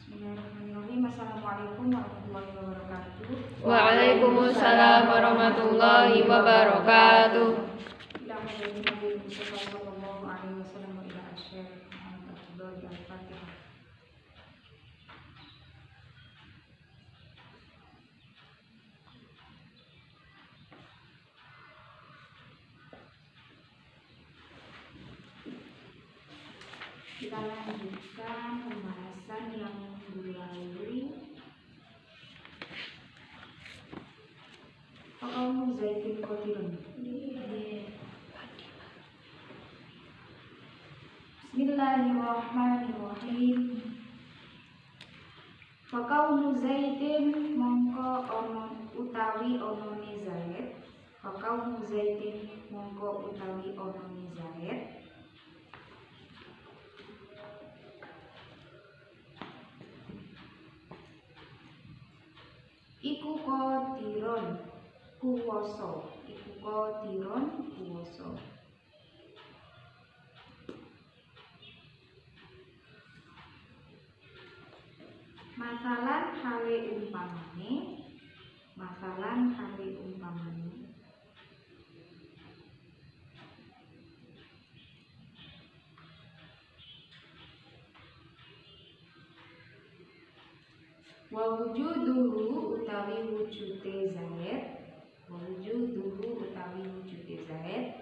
Bismillahirrahmanirrahim. Assalamualaikum warahmatullahi wabarakatuh. Waalaikumsalam warahmatullahi wabarakatuh. Ila hadirin Nabi Mustafa sallallahu alaihi wasallam wa ila asyir Muhammad Abdul Al-Fatihah. Kita lanjutkan pembahasan yang minggu lalu. Kaum Zaidin Qadirun. Bismillahirrahmanirrahim. Fakaunu Zaidin mongko ono utawi onone Zaid. Fakaunu Zaidin mongko utawi onone Zaid. Iku qadiron kuwasa. Iku qadiron kuwasa. Masalan hale umpamane. Masalan hale umpamane. Wa wujuduhu utawi wujude Zaid. Wa wujuduhu utawi wujude Zaid.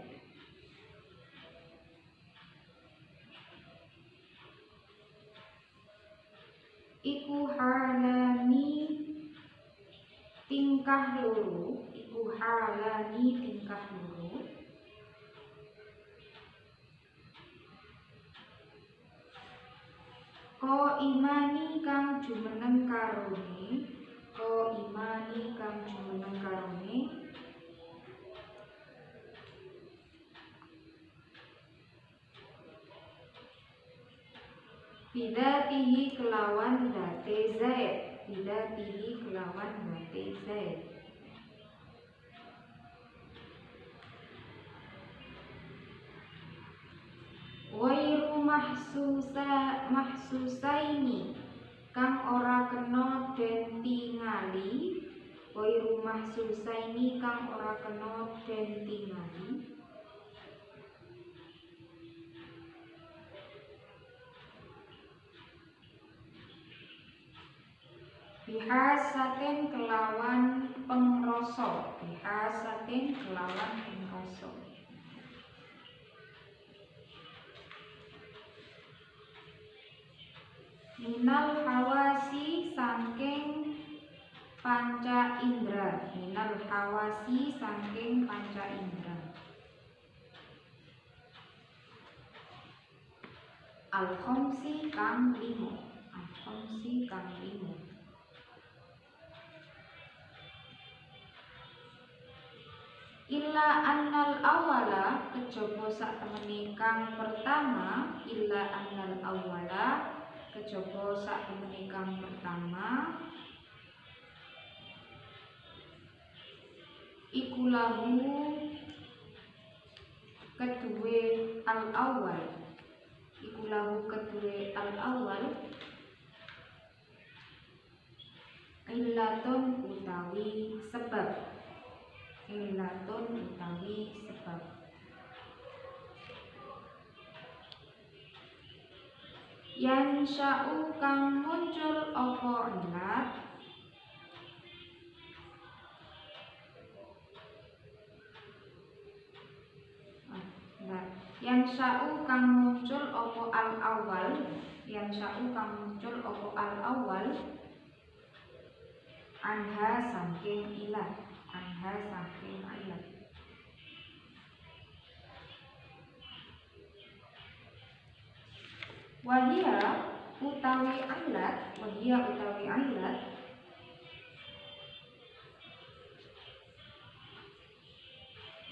Iku halani tingkah loro. Iku halani tingkah loro. Ko imani kang jumeneng karone. Ko imani kang jumeneng karone. Bidatihi kelawan date Zaid. Bidatihi kelawan date Zaid. Wairu mahsusaini kang ora kena den tingali. Wairu mahsusaini kang ora kena den tingali. Bihasatin kelawan pengrasa. Bihasatin kelawan pengrasa. Minal hawasi saking panca indra. Minal hawasi saking panca indra. Al-khamsi kang limo. Al-khamsi kang limo. Illa annal awala kejaba sak temene kang pertama. Illa annal awala kejaba sak temene kang pertama. Iku lahu kedue al awal. Iku lahu kedue al awal. Illatun utawi sebab. Illatun utawi sebab. Yansha'u kang muncul apa illat. Yansha'u kang muncul apa al awal. Yansha'u kang muncul apa al awal. Anha saking ilat. Anha saking ilat. Wahia utawi ilat. Wahia utawi ilat.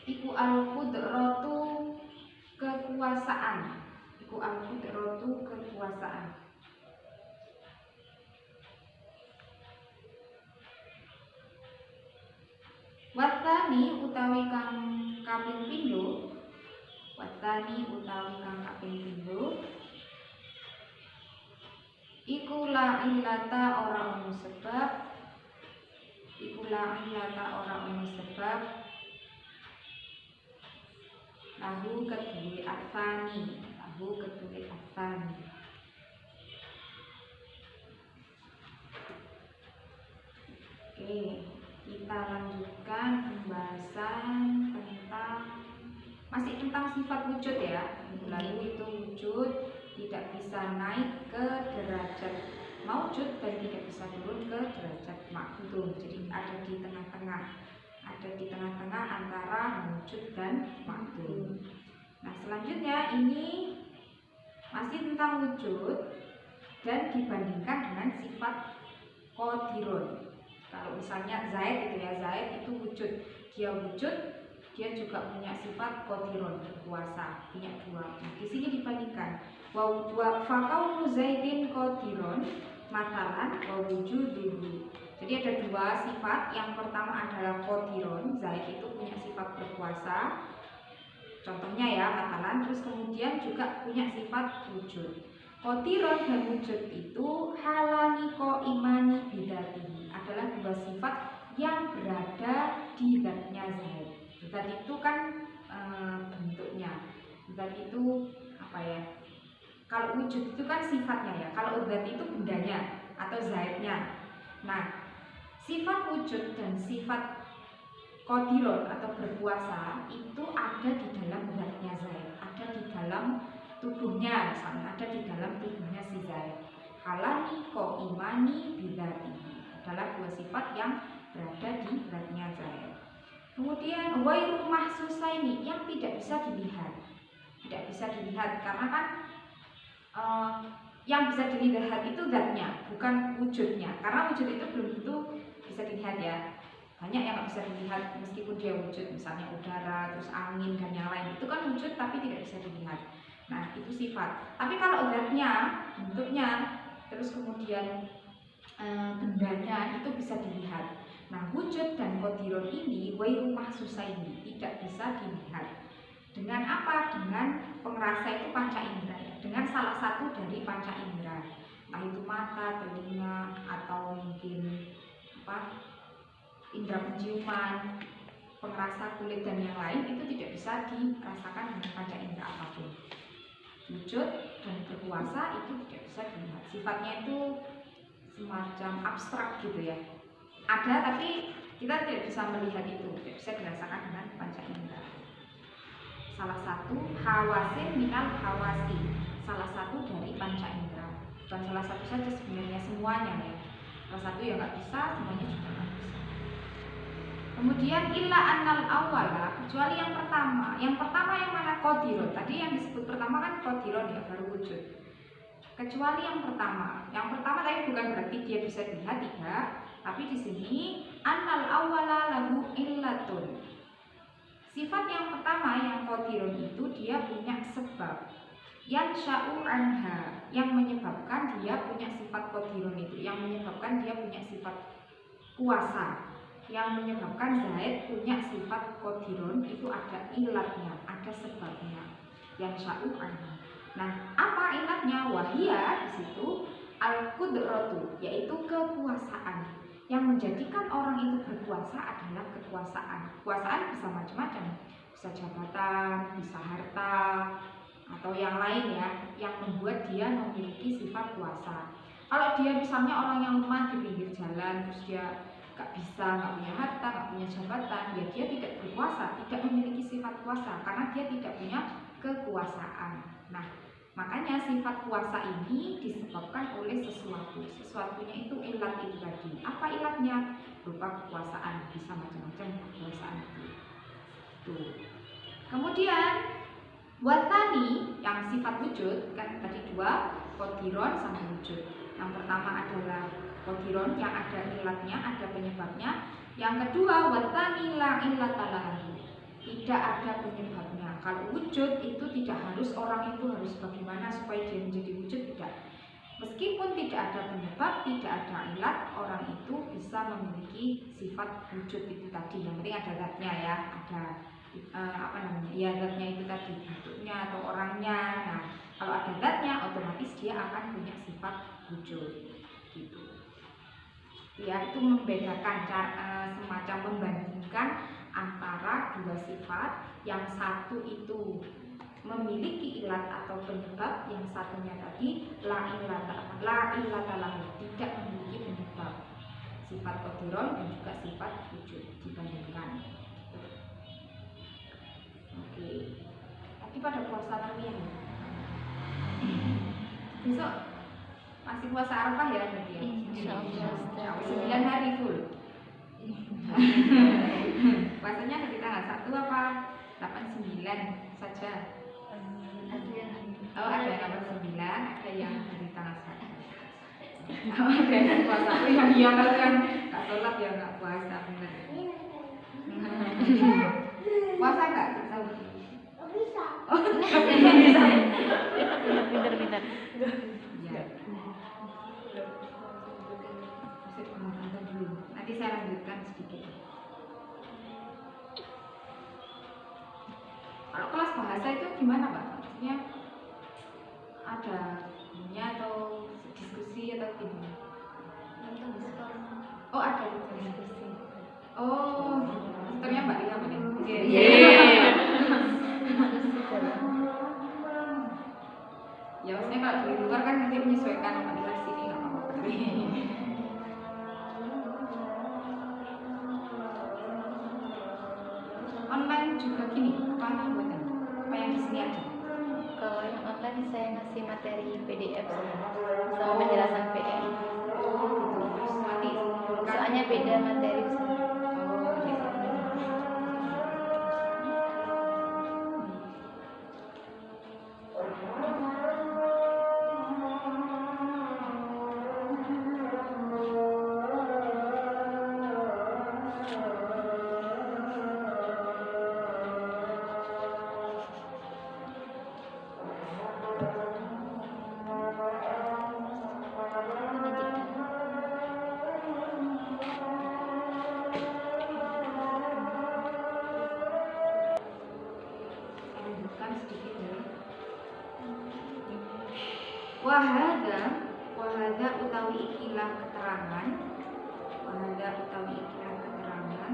Iku al-qudratu kekuasaan. Iku al-qudratu kekuasaan. Watani utawi kang kaping pindho. Watani utawi kang kaping pindho. Iku la illata ora ono sebab. Iku la illata ora ono sebab. Lahu kedue asani. Lahu kedue asani. Oke, kita lanjutkan pembahasan masih tentang sifat wujud ya. Lalu itu wujud tidak bisa naik ke derajat maujud dan tidak bisa turun ke derajat makdum. Jadi ada di tengah-tengah. Ada di tengah-tengah antara wujud dan makdum. Nah, selanjutnya ini masih tentang wujud dan dibandingkan dengan sifat qadirun. Kalau misalnya Zaid itu ya, Zaid itu wujud. Dia wujud, dia juga punya sifat qadirun, berkuasa, punya dua. Nah, di sini dibandingkan wa faqaulu Zaidin qadirun matalan wa wujuduhu. Jadi ada dua sifat. Yang pertama adalah qadirun, Zaid itu punya sifat berkuasa. Contohnya ya, matalan. Terus kemudian juga punya sifat wujud. Qadirun dan wujud itu halani imani bidatihi, adalah dua sifat yang berada di zatnya Zaid. Zat itu kan bentuknya. Zat itu apa ya? Kalau wujud itu kan sifatnya ya. Kalau zat itu bendanya atau Zaidnya. Nah, sifat wujud dan sifat qadirun atau berkuasa itu ada di dalam zatnya Zaid, ada di dalam tubuhnya, misalnya ada di dalam tubuhnya si Zaid. Halani imani bidatihi adalah dua sifat yang berada di zatnya Zaid. Kemudian wairu mahsusaini yang tidak bisa dilihat. Tidak bisa dilihat karena kan yang bisa dilihat itu zatnya, bukan wujudnya. Karena wujud itu belum tentu bisa dilihat ya. Banyak yang nggak bisa dilihat meskipun dia wujud, misalnya udara, terus angin dan yang lain. Itu kan wujud tapi tidak bisa dilihat. Nah, itu sifat. Tapi kalau zatnya, bentuknya, terus kemudian bendanya itu bisa dilihat. Nah, wujud dan qadirun ini wairu mahsusaini tidak bisa dilihat. Dengan apa? Dengan pengerasa itu panca indera ya. Dengan salah satu dari panca indera. Entah itu mata, telinga, atau mungkin indera penciuman, pengerasa kulit dan yang lain itu tidak bisa dirasakan dengan panca indera apapun. Wujud dan berkuasa itu tidak bisa dilihat. Sifatnya itu semacam abstrak gitu ya. Ada tapi kita tidak bisa melihat itu, tidak bisa dirasakan dengan panca indera. Salah satu hawasin minal hawasi, salah satu dari panca indera. Bukan salah satu saja sebenarnya, semuanya ya. Salah satu yang nggak bisa, semuanya juga nggak bisa. Kemudian illa annal awwala, kecuali yang pertama. Yang pertama yang mana? Qadirun. Tadi yang disebut pertama kan qadirun ya, baru wujud. Kecuali yang pertama. Yang pertama tadi bukan berarti dia bisa dilihat, tidak. Tapi di sini annal awwala lahu illatun. Sifat yang pertama yang qadirun itu dia punya sebab. Yang sya'u anha, yang menyebabkan dia punya sifat qadirun itu, yang menyebabkan dia punya sifat kuasa, yang menyebabkan Zaid punya sifat qadirun itu ada ilatnya, ada sebabnya. Yang sya'u anha. Nah, apa ilatnya? Wahia di situ al-qudratu, yaitu kekuasaan. Yang menjadikan orang itu berkuasa adalah kekuasaan. Kekuasaan bisa macam-macam, bisa jabatan, bisa harta, atau yang lain ya, yang membuat dia memiliki sifat kuasa. Kalau dia misalnya orang yang lemah di pinggir jalan, terus dia nggak bisa, nggak punya harta, nggak punya jabatan, ya dia tidak berkuasa, tidak memiliki sifat kuasa karena dia tidak punya kekuasaan. Nah, makanya sifat kuasa ini disebabkan oleh sesuatu. Sesuatunya itu ilat itu tadi. Apa ilatnya? Berupa kekuasaan. Bisa macam-macam kekuasaan itu. Tuh. Kemudian watani yang sifat wujud kan tadi dua, qadirun sama wujud. Yang pertama adalah qadirun yang ada ilatnya, ada penyebabnya. Yang kedua watani la illatalahu. Tidak ada penyebabnya. Kalau wujud itu tidak harus orang itu harus bagaimana supaya dia menjadi wujud, tidak. Meskipun tidak ada penyebab, tidak ada ilat, orang itu bisa memiliki sifat wujud itu tadi. Yang penting ada zatnya ya, ada ya zatnya itu tadi, bentuknya atau orangnya. Nah, kalau ada zatnya otomatis dia akan punya sifat wujud. wujud gitu. Ya, itu membedakan semacam membandingkan antara dua sifat, yang satu itu memiliki ilat atau penyebab, yang satunya tadi la ilata lahu, tidak memiliki penyebab. Sifat qadirun dan juga sifat wujud dibandingkan. Oke. Tadi pada puasa tarian. Besok masih puasa Arafah ya berarti ya? Insyaallah. 9 hari full. Puasanya dari tanggal 1 apa 89 saja? Oh, ada yang 89, ada yang dari tanggal 1. Oh, ada yang puasa. Oh, yang iya, kalau yang nggak sholat ya nggak puasa, benar. Puasa nggak? Tahu? Bisa. Oh, bisa. Pintar-pintar. Ya. Nanti saya lanjutkan sedikit. Kalau kelas bahasa itu gimana, Pak? Maksudnya ada gurunya atau diskusi atau gimana? Oh, ada diskusi. Oh, masternya Mbak Ria apa nih? Ya, maksudnya kalau dari luar kan nanti menyesuaikan sama di sini nggak apa-apa. Online juga gini, apa buatan? Apa yang di sini aja? Kalau yang online saya ngasih materi PDF sama penjelasan PM. Oh, gitu. Terus nanti Soalnya beda materi. Oh, gitu. Lanjutkan sedikit ya. Wahada utawi ikilah keterangan. Wahada utawi ikilah keterangan.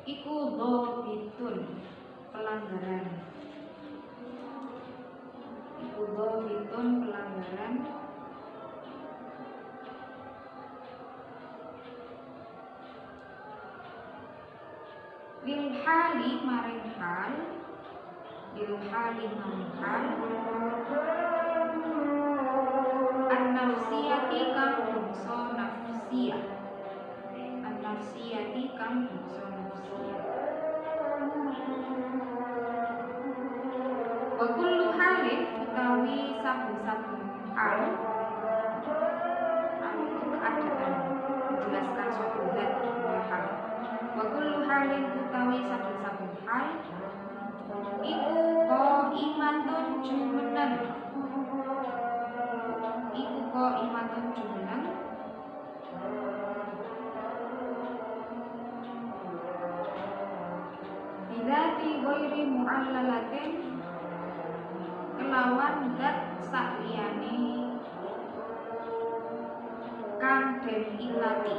Iku dhabitun, pelanggaran. Iku dhabitun, pelanggaran. Lil hali maring hal, lil hali maring hal, an-nafsiyati kang bangsa nafsiyah, an-nafsiyati kang bangsa nafsiyah. Wa kullu halin utawi saben-saben hal, itu keadaan, menjelaskan suatu zat dua hal. Wa kullu halin utawi saben-saben hal iku qaimatun jumeneng, iku qaimatun jumeneng bidati ghairi mu'allalatin, kelawan zat sakliyane kang den ilati.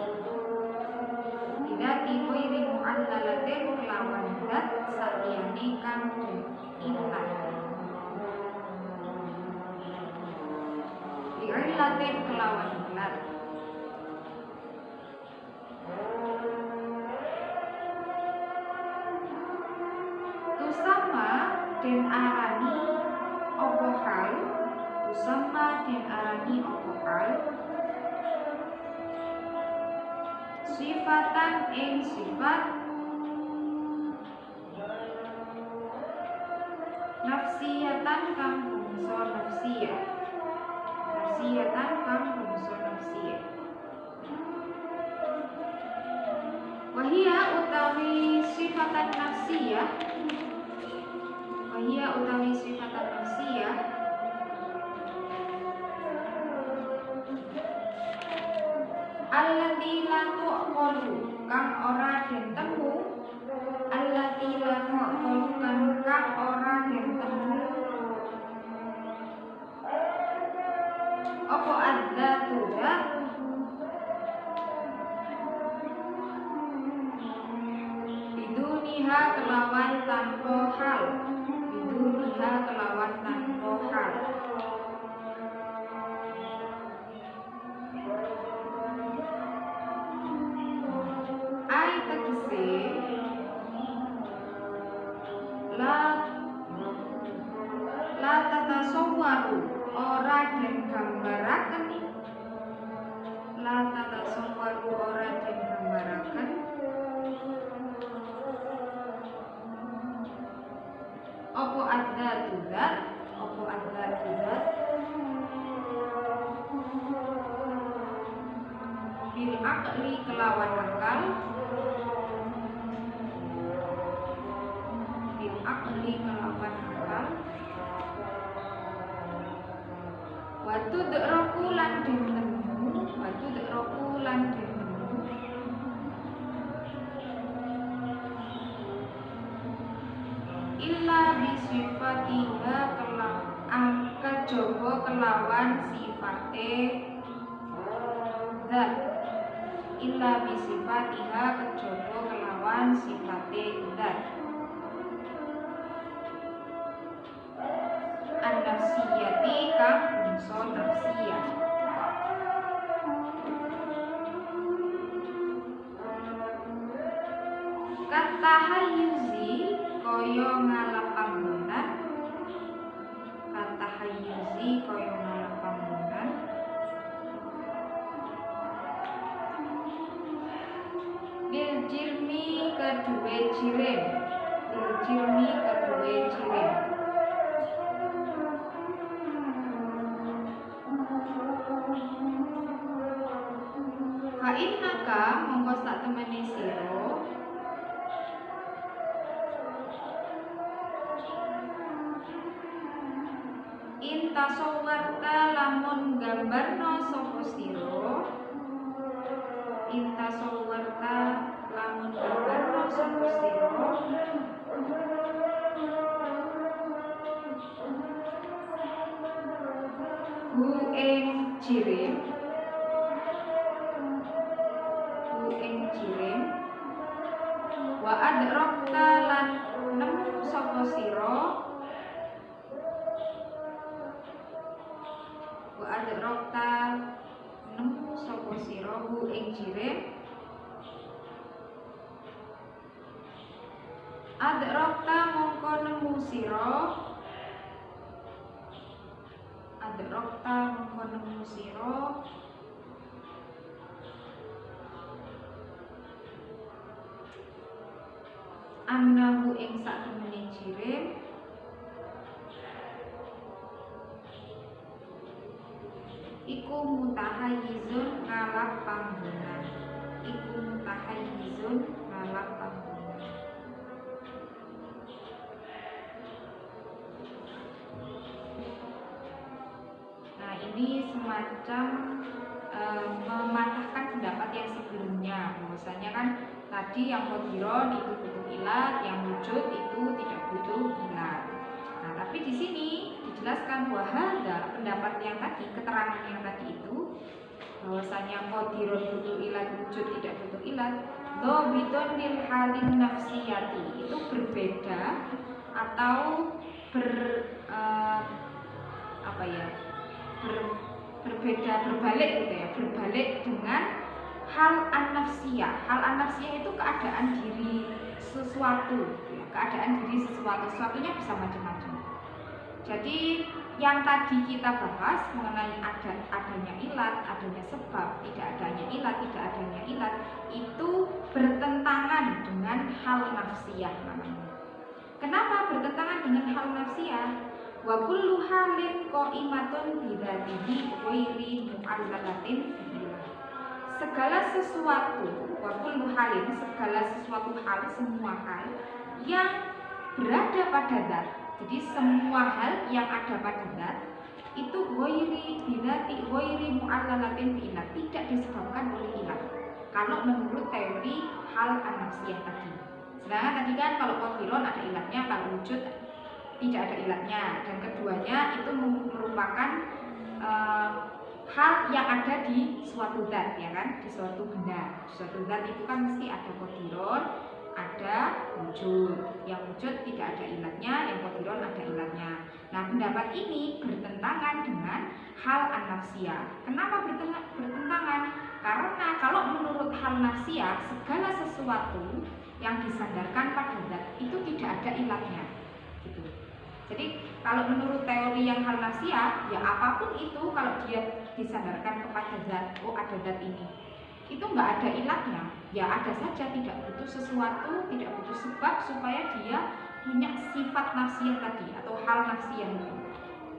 Bidati ghairi mu'allalatin, kelawan zat sakliyane kang den ilati. Bi'illatin, kelawan ilat. Tusama den arani opo hal, tusama den arani opo hal, sifatan ing sifat, nafsiyatan kang bangsa nafsiyah, nafsiyatan kang bangsa nafsiyah. Wahia utawi sifatan nafsiyah, wahia utawi sifatan nafsiyah, allati la tu'qalu, kang ora den temu, allati la tu'qalu, kang ora den temu, Apa adzatu zat biduniha kelawan tanpa hal, biduniha kelawan tanpa hal. Ai tegese la tatasawwaru ora den gambaraken, la tatasawwaru ora den gambaraken apa adzatu zat, apa adzatu zat bil aqli kelawan akal, bil aqli kelawan akal, watu dekroku lan den temu, watu dekroku lan den temu illa bisifatiha kejaba kelawan sifate zat, illa bisifatiha kejaba kelawan sifate zat an-nafsiyati kang bangsa nafsiyah. Kata hayyuzi kaya ngalap panggonan, kata hayyuzi kaya ngalap panggonan bil jirmi kedue jirim, bil jirmi kedue jirim. Fa'innaka mongko sak temene sira intasawwarta lamun gambarno sapa sira, intasawwarta lamun gambarno sapa sira hu ing jirim, hu ing jirim wa adrakta lan nemu sapa sira, wa adrakta nemu sapa sira hu ing jirim, adrakta mongko nemu sira, adrakta mongko nemu sira annahu ing sak temene jirim iku mutahayyizun ngalap panggonan, iku mutahayyizun ngalap panggonan. Nah, ini semacam mematahkan pendapat yang sebelumnya, bahwasanya kan tadi yang qadiron itu butuh ilat, yang wujud itu tidak butuh ilat. Nah, tapi di sini dijelaskan bahwa hadza pendapat yang tadi, keterangan yang tadi itu bahwasanya qadiron butuh ilat, wujud tidak butuh ilat, dhabitun lil halin nafsiyati, itu berbeda atau berbeda, berbalik gitu ya, berbalik dengan hal an-nafsiyah. Hal an-nafsiyah itu keadaan diri sesuatu, ya, keadaan diri sesuatunya bisa macam-macam. Jadi yang tadi kita bahas mengenai adanya ilat, adanya sebab, tidak adanya ilat, tidak adanya ilat, itu bertentangan dengan hal nafsiyah namanya. Kenapa bertentangan dengan hal nafsiyah? Wa kullu halin qaimatun bidzatihi ghairi mu'allalatin billah. Segala sesuatu, wa kullu halin, segala sesuatu hal, semua hal yang berada pada zat. Jadi semua hal yang ada pada zat itu ghairi bidzati ghairi mu'allalatin billah, tidak disebabkan oleh ilat. Kalau menurut teori hal an-nafsiyah tadi. Sedangkan tadi kan kalau qadiron ada ilatnya, kalau wujud tidak ada ilatnya, dan keduanya itu merupakan hal yang ada di suatu zat, ya kan, di suatu benda. Suatu zat itu kan mesti ada qadiron, ada wujud. Yang wujud tidak ada ilatnya, yang qadiron ada ilatnya. Nah, pendapat ini bertentangan dengan hal an-nafsiyah. Kenapa bertentangan? Karena kalau menurut hal nafsiyah, segala sesuatu yang disandarkan pada zat itu tidak ada ilatnya, gitu. Jadi kalau menurut teori yang hal nafsiyah, ya apapun itu kalau dia disandarkan kepada zat, oh ada zat ini, itu nggak ada ilatnya, ya ada saja, tidak butuh sesuatu, tidak butuh sebab supaya dia punya sifat nafsiyah tadi atau hal nafsiyah itu.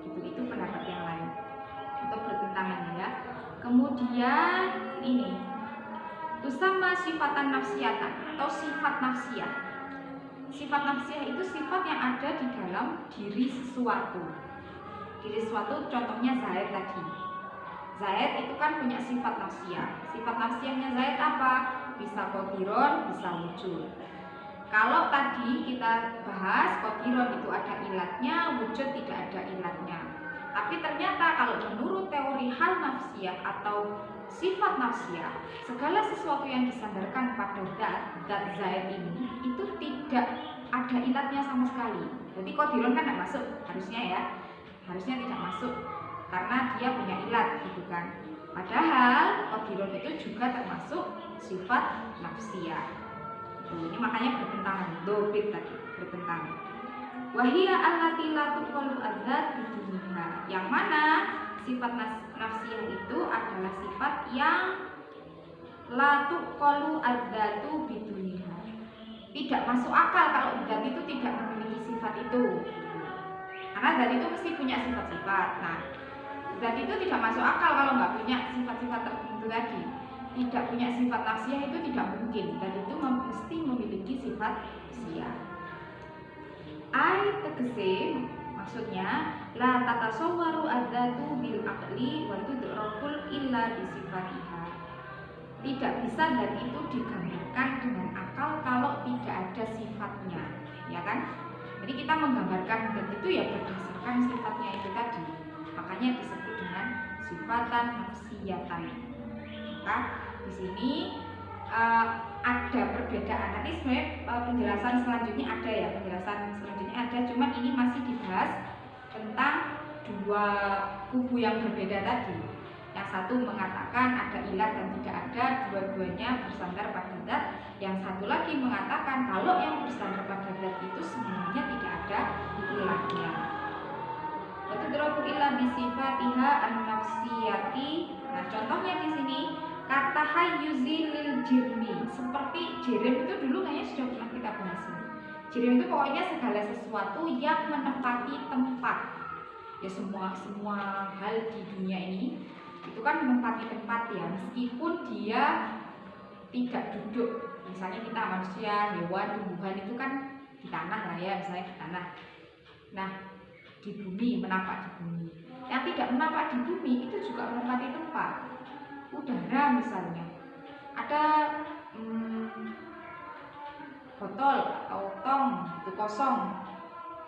Gitu, itu pendapat yang lain. Itu bertentangan ya. Kemudian ini sama sifatan nafsiyatan atau sifat nafsiyah. Sifat nafsiyah itu sifat yang ada di dalam diri sesuatu. Diri sesuatu contohnya Zaid tadi. Zaid itu kan punya sifat nafsiyah. Sifat nafsiyahnya Zaid apa? Bisa qadiron, bisa wujud. Kalau tadi kita bahas qadiron itu ada ilatnya, wujud tidak ada ilatnya. Tapi ternyata kalau menurut teori hal nafsiyah atau sifat nafsiyah, segala sesuatu yang disandarkan pada zat Zaid ini itu tidak ada ilatnya sama sekali. Jadi qadiron kan tidak masuk harusnya ya, harusnya tidak masuk karena dia punya ilat gitu kan. Padahal qadiron itu juga termasuk sifat nafsiyah. Ini makanya bertentangan, dobit tadi bertentangan. Wahia allati la tuqalu adzat biduniha. Yang mana sifat nafsiyah itu adalah sifat yang la tuqalu adzatu biduniha. Tidak masuk akal kalau zat itu tidak memiliki sifat itu. Karena zat itu mesti punya sifat-sifat. Nah, zat itu tidak masuk akal kalau nggak punya sifat-sifat tertentu tadi. Tidak punya sifat nafsiyah itu tidak mungkin. Zat itu mesti memiliki sifat nafsiyah. Ai tegese maksudnya la tatasawwaru adzatu bil aqli wa tudrakul illa bi sifatiha. Tidak bisa zat itu digambarkan dengan akal kalau tidak ada sifatnya, ya kan? Jadi kita menggambarkan zat itu ya berdasarkan sifatnya itu tadi. Makanya disebut dengan sifatan nafsiyatan. Maka di sini ada perbedaan. Nanti sebenarnya penjelasan selanjutnya ada ya, cuman ini masih dibahas tentang dua kubu yang berbeda tadi. Yang satu mengatakan ada ilat dan tidak ada, dua-duanya bersandar pada zat. Yang satu lagi mengatakan kalau yang bersandar pada zat itu sebenarnya tidak ada ilatnya. Itu drobu ilah bisifatiha an-nafsiyati. Nah, contohnya di sini kata hayyuzi lil jirmi, seperti jirim itu dulu kayaknya sudah pernah kita bahas. Jirim itu pokoknya segala sesuatu yang menempati tempat. Ya semua hal di dunia ini itu kan menempati tempat ya, meskipun dia tidak duduk. Misalnya kita manusia, hewan, tumbuhan itu kan di tanah lah ya, misalnya di tanah. Nah, di bumi, menapak di bumi. Yang tidak menapak di bumi itu juga menempati tempat. Udara misalnya, ada botol atau tong itu kosong,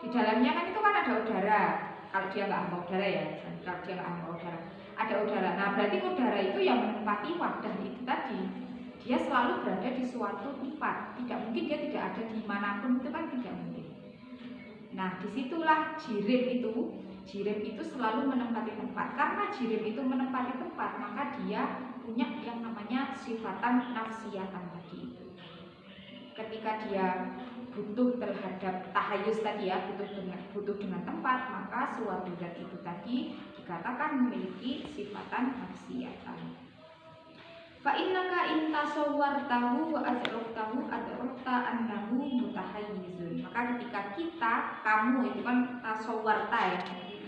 di dalamnya kan itu kan ada udara. Kalau dia nggak hamba udara ya, kalau dia nggak hamba udara, ada udara. Nah berarti udara itu yang menempati wadah itu tadi, dia selalu berada di suatu tempat. Tidak mungkin dia tidak ada di manapun, itu kan tidak mungkin. Nah disitulah jirim itu selalu menempati tempat. Karena jirim itu menempati tempat, maka dia punya yang namanya sifatan nafsiyatan tadi itu. Ketika dia butuh terhadap tahayus tadi ya, butuh dengan tempat, maka suatu zat itu tadi dikatakan memiliki sifatan nafsiyatan. Fa innaka in tasawwartahu wa adraktahu adrakta annahu mutahayyizun. Maka ketika kamu itu kan tasawwarta ya.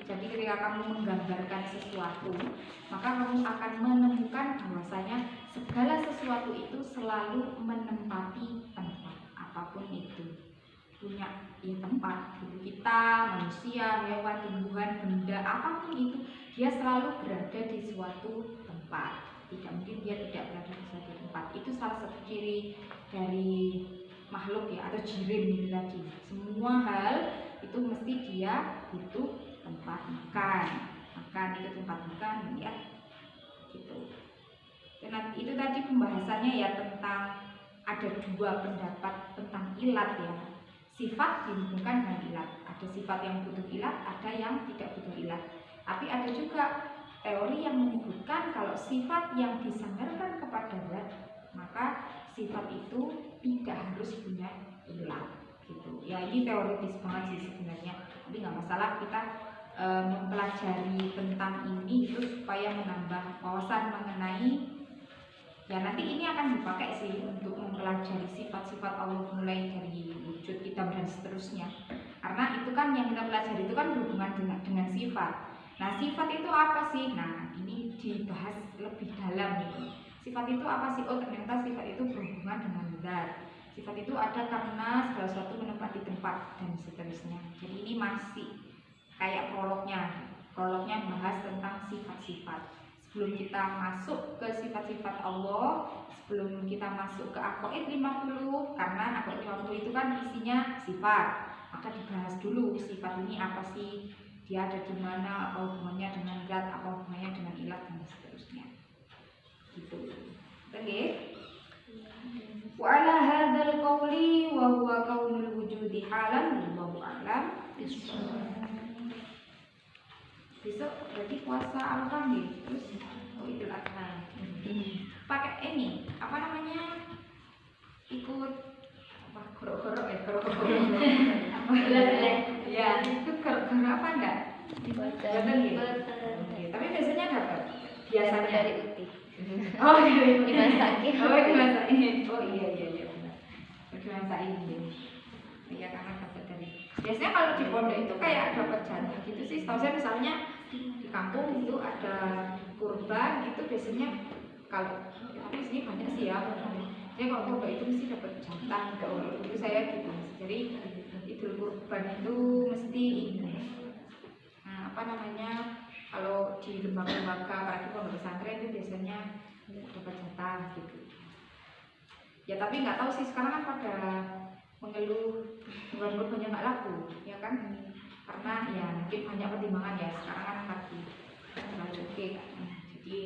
Jadi ketika kamu menggambarkan sesuatu, maka kamu akan menemukan bahwasanya segala sesuatu itu selalu menempati tempat apapun itu. Punya tempat. Kita, manusia, hewan, tumbuhan, benda, apapun itu, dia selalu berada di suatu tempat. Tidak mungkin dia tidak berada di suatu tempat. Itu salah satu ciri dari makhluk ya, atau jirim itu tadi. Semua hal itu mesti dia butuh tempat makan itu tempat makan, lihat gitu. Dan itu tadi pembahasannya ya tentang ada dua pendapat tentang ilat ya. Sifat dihubungkan dengan ilat. Ada sifat yang butuh ilat, ada yang tidak butuh ilat. Tapi ada juga teori yang menyebutkan kalau sifat yang disandarkan kepada zat, maka sifat itu tidak harus punya ilat gitu. Ya ini teoritis banget sih sebenarnya. Tapi nggak masalah kita mempelajari tentang ini itu supaya menambah wawasan mengenai. Ya nanti ini akan dipakai sih untuk mempelajari sifat-sifat Allah mulai dari wujud, kitab dan seterusnya. Karena itu kan yang kita pelajari itu kan berhubungan dengan sifat. Nah sifat itu apa sih? Nah ini dibahas lebih dalam gitu. Sifat itu apa sih? Oh ternyata sifat itu berhubungan dengan zat. Sifat itu ada karena segala sesuatu menempati tempat dan seterusnya. Jadi ini masih kayak prolognya. Prolognya bahas tentang sifat-sifat. Sebelum kita masuk ke sifat-sifat Allah, sebelum kita masuk ke Aqaid 50, karena Aqaid 50 itu kan isinya sifat, maka dibahas dulu sifat ini apa sih, dia ada di mana, apa hubungannya dengan zat, apa hubungannya dengan ilat dan seterusnya. Gitu. Oke. Wa ala hadzal qawli wa huwa kaunul wujudi halan wallahu a'lam. Besok berarti puasa apa nih? Terus Idul Adha. Pakai ini apa namanya? Ikut apa? Gorok-gorok ya, gorok-gorok. Ya, itu gorok-gorok apa enggak? Betul gitu. Tapi biasanya dapat. Biasanya dari uti. Oh iya, Dimasakin. Oh dimasakin. Oh iya benar. Dimasakin. Iya karena dapat dari. Biasanya kalau di pondok itu kayak dapat jatah gitu sih. Setahu saya misalnya di kampung itu ada kurban itu biasanya kalau tapi sini banyak sih ya. Jadi kalau pondok itu mesti dapat jatah itu saya gitu. Jadi Idul Kurban itu mesti ini. Nah, apa namanya? Kalau di lembaga-lembaga apalagi pondok pesantren itu biasanya dapat jatah gitu. Ya tapi nggak tahu sih sekarang kan pada mengeluh kurbannya nggak laku, ya kan? Karena ya mungkin banyak pertimbangan ya sekarang kan lagi oke, jadi